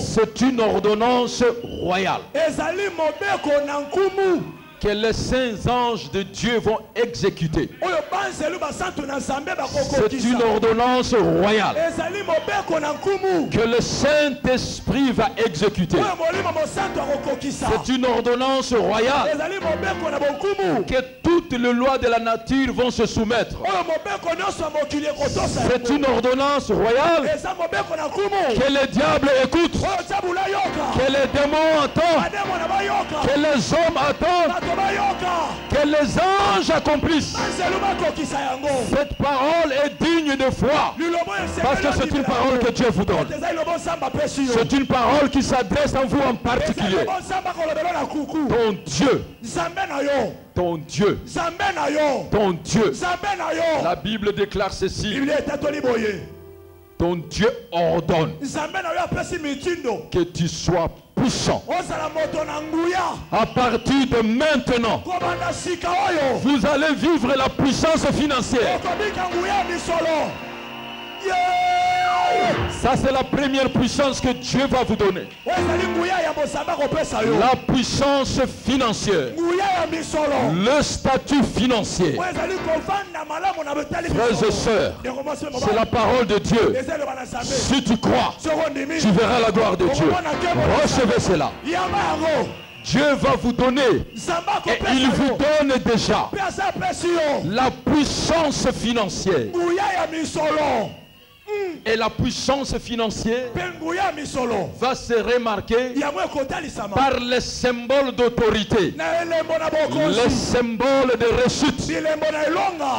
C'est une ordonnance royale que les saints anges de Dieu vont exécuter. C'est une ordonnance royale que le Saint-Esprit va exécuter. C'est une ordonnance royale que toutes les lois de la nature vont se soumettre. C'est une ordonnance royale que le diable écoute, que les démons entendent, que les hommes attendent, que les anges accomplissent. Cette parole est digne de foi, parce que c'est une parole que Dieu vous donne. C'est une parole qui s'adresse à vous en particulier. Ton Dieu, ton Dieu, ton Dieu. La Bible déclare ceci: ton Dieu ordonne que tu sois puissant. À partir de maintenant, vous allez vivre la puissance financière. Ça, c'est la première puissance que Dieu va vous donner. La puissance financière. Le statut financier. Frères et sœurs, c'est la parole de Dieu. Si tu crois, tu verras la gloire de Dieu. Recevez cela. Dieu va vous donner, et il vous donne déjà la puissance financière. Et la puissance financière va se remarquer par les symboles d'autorité, les symboles de réussite,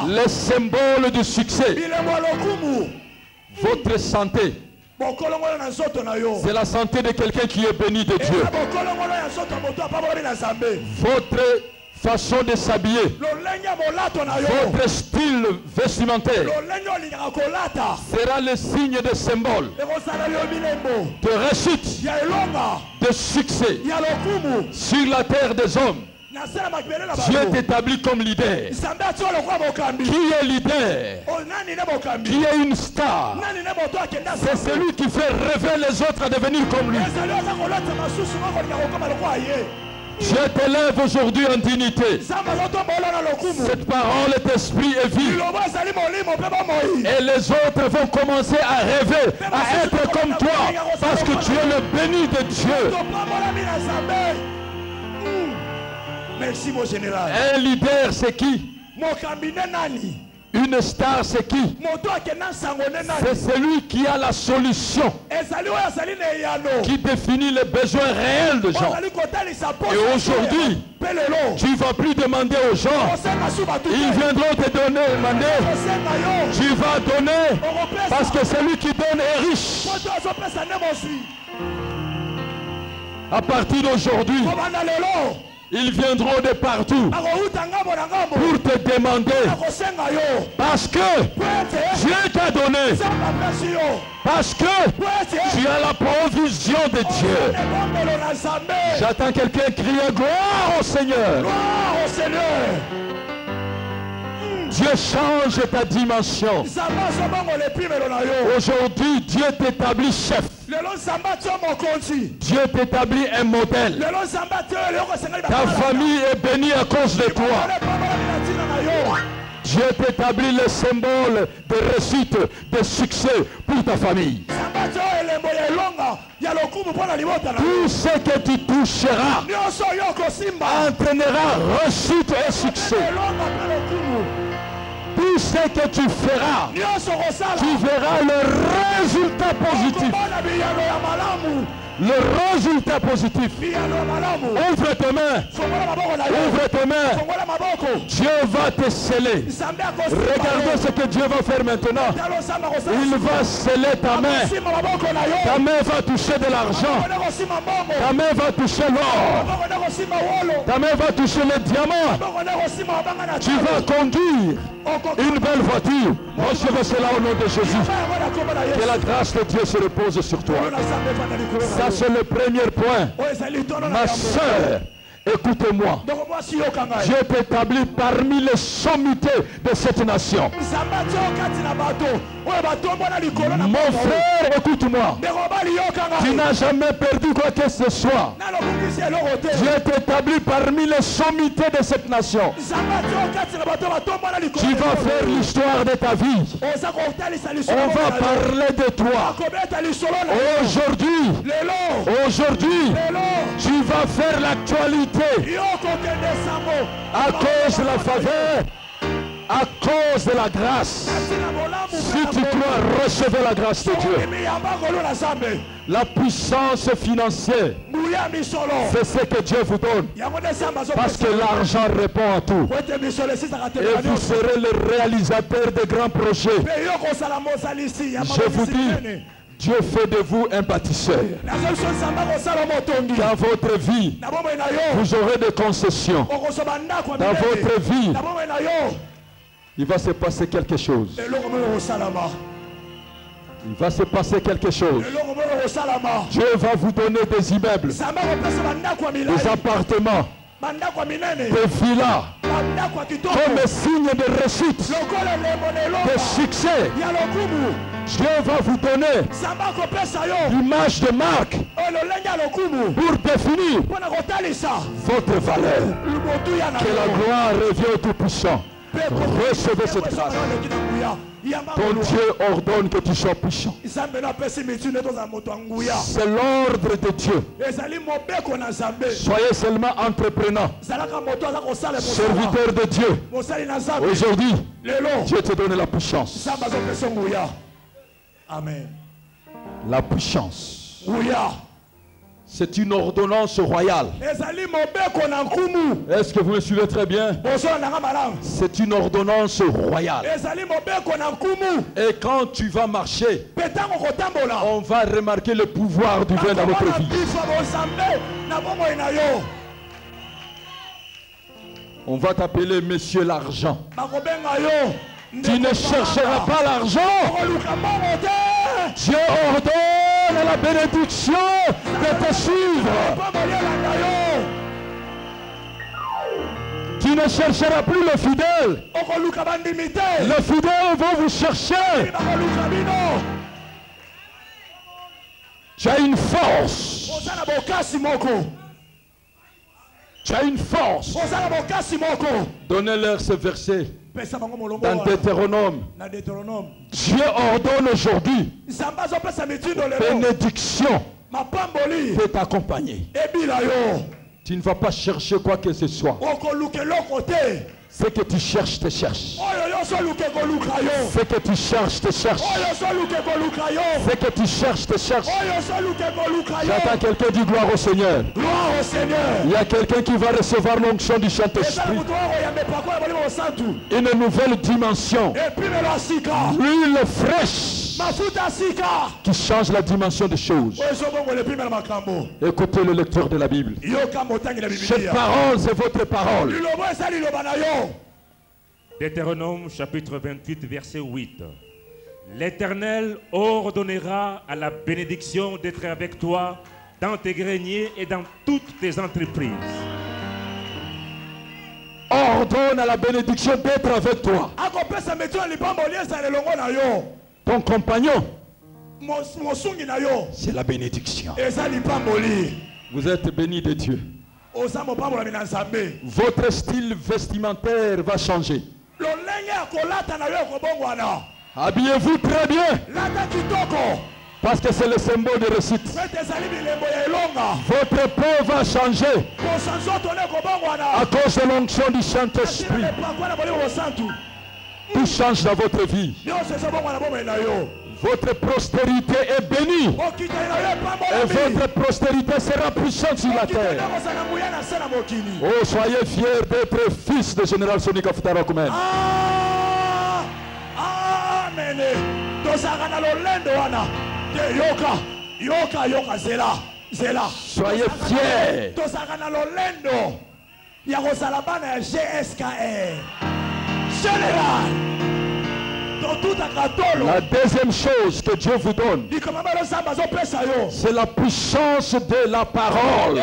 les symboles de succès. Votre santé, c'est la santé de quelqu'un qui est béni de Dieu. Votre façon de s'habiller, votre style vestimentaire sera le signe de symbole de réussite, de succès sur la terre des hommes. Dieu t'établit comme leader. Qui est leader? Qui est une star? C'est celui qui fait rêver les autres à devenir comme lui. Dieu t'élève aujourd'hui en dignité. Cette parole est esprit et vie. Et les autres vont commencer à rêver, à être comme toi, parce que tu es le béni de Dieu. Merci mon général. Un leader, c'est qui? Une star, c'est qui? C'est celui qui a la solution, qui définit les besoins réels des gens. Et aujourd'hui, tu ne vas plus demander aux gens, ils viendront te demander. Tu vas donner, parce que celui qui donne est riche. À partir d'aujourd'hui, ils viendront de partout pour te demander, parce que Dieu t'a donné, parce que tu as la provision de Dieu. J'attends quelqu'un crier gloire au Seigneur. Gloire au Seigneur. Dieu change ta dimension. Aujourd'hui, Dieu t'établit chef. Dieu t'établit un modèle. Ta famille est bénie à cause de toi. Dieu t'établit le symbole de réussite, de succès pour ta famille. Tout ce que tu toucheras entraînera réussite et succès. Tout ce que tu feras, tu verras le résultat positif. Le résultat positif. Ouvre tes mains. Ouvre tes mains. Dieu va te sceller. Regardez ce que Dieu va faire maintenant. Il va sceller ta main. Ta main va toucher de l'argent. Ta main va toucher l'or. Ta main va toucher les diamants. Tu vas conduire une belle voiture. Recevez cela au nom de Jésus. Que la grâce de Dieu se repose sur toi. Ça, c'est le premier point. Ma soeur, Écoutez-moi. Dieu t'établit parmi les sommités de cette nation. Mon frère, écoute-moi. Tu n'as jamais perdu quoi que ce soit. Dieu t'établit parmi les sommités de cette nation. Tu vas faire l'histoire de ta vie. On va parler de toi. Aujourd'hui, tu vas faire l'actualité. À cause de la faveur, à cause de la grâce. Si tu dois recevoir la grâce de Dieu, la puissance financière, c'est ce que Dieu vous donne. Parce que l'argent répond à tout. Et vous serez le réalisateur de grands projets. Je vous dis, Dieu fait de vous un bâtisseur. Dans votre vie, vous aurez des concessions. Dans votre vie, il va se passer quelque chose. Il va se passer quelque chose. Dieu va vous donner des immeubles, des appartements, des villas, comme signe de réussite, de succès. Dieu va vous donner l'image de marque pour définir votre valeur. Que la gloire revienne au Tout-Puissant. Recevez cette grâce. Ton Dieu ordonne que tu sois puissant. C'est l'ordre de Dieu. Soyez seulement entrepreneur, serviteur de Dieu. Aujourd'hui, Dieu te donne la puissance. Amen. La puissance. C'est une ordonnance royale. Est-ce que vous me suivez très bien? C'est une ordonnance royale. Et quand tu vas marcher, on va remarquer le pouvoir du vin dans notre vie. On va t'appeler Monsieur l'Argent. Tu ne chercheras pas l'argent. Dieu ordonne la bénédiction de te suivre. Tu ne chercheras plus le fidèle. Le fidèle va vous chercher. Tu as une force. Tu as une force. Donnez-leur ce verset. Dans Deutéronome, Dieu ordonne aujourd'hui bénédiction de t'accompagner. Tu ne vas pas chercher quoi que ce soit. Ce que tu cherches, te cherche. Ce que tu cherches, te cherche. Ce que tu cherches, te cherche. J'attends quelqu'un du gloire au Seigneur. Il y a quelqu'un qui va recevoir l'onction du Saint-Esprit. Une nouvelle dimension. L'huile fraîche qui change la dimension des choses. Écoutez le lecteur de la Bible. Cette parole, c'est votre parole. Deutéronome chapitre 28 verset 8. L'Éternel ordonnera à la bénédiction d'être avec toi dans tes greniers et dans toutes tes entreprises. Ordonne à la bénédiction d'être avec toi. Ton compagnon, c'est la bénédiction. Vous êtes bénis de Dieu. Votre style vestimentaire va changer. Habillez-vous très bien. Parce que c'est le symbole de réussite. Votre peau va changer. À cause de l'onction du Saint-Esprit. Tout change dans votre vie. Votre prospérité est bénie. Et votre prospérité sera puissante sur la terre. Oh, soyez fiers d'être fils de Général Sonika Futarakumen. Amen. Soyez fiers. La deuxième chose que Dieu vous donne, c'est la puissance de la parole.